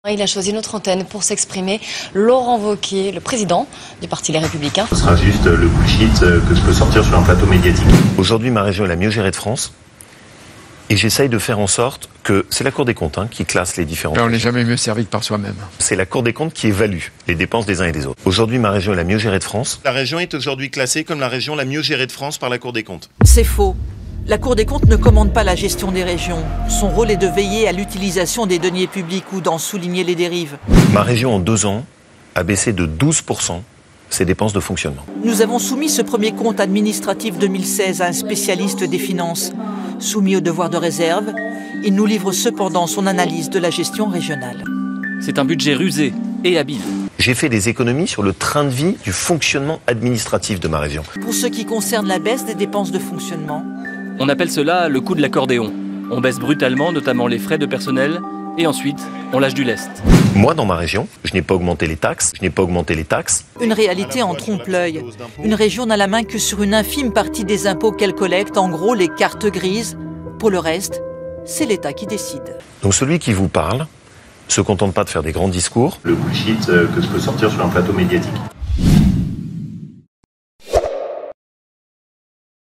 Il a choisi notre antenne pour s'exprimer. Laurent Wauquiez, le président du Parti Les Républicains. Ce sera juste le bullshit que je peux sortir sur un plateau médiatique. Aujourd'hui, ma région est la mieux gérée de France. Et j'essaye de faire en sorte que c'est la Cour des comptes qui classe les différents. On n'est jamais mieux servi que par soi-même. C'est la Cour des comptes qui évalue les dépenses des uns et des autres. Aujourd'hui, ma région est la mieux gérée de France. La région est aujourd'hui classée comme la région la mieux gérée de France par la Cour des comptes. C'est faux. La Cour des comptes ne commande pas la gestion des régions. Son rôle est de veiller à l'utilisation des deniers publics ou d'en souligner les dérives. Ma région, en 2 ans, a baissé de 12% ses dépenses de fonctionnement. Nous avons soumis ce premier compte administratif 2016 à un spécialiste des finances. Soumis au devoir de réserve, il nous livre cependant son analyse de la gestion régionale. C'est un budget rusé et habile. J'ai fait des économies sur le train de vie du fonctionnement administratif de ma région. Pour ce qui concerne la baisse des dépenses de fonctionnement, On appelle cela le coup de l'accordéon. On baisse brutalement, notamment les frais de personnel, et ensuite, on lâche du lest. Moi, dans ma région, je n'ai pas augmenté les taxes. une réalité en trompe-l'œil. Une région n'a la main que sur une infime partie des impôts qu'elle collecte, en gros les cartes grises. Pour le reste, c'est l'État qui décide. Donc celui qui vous parle se contente pas de faire des grands discours. Le bullshit que je peux sortir sur un plateau médiatique.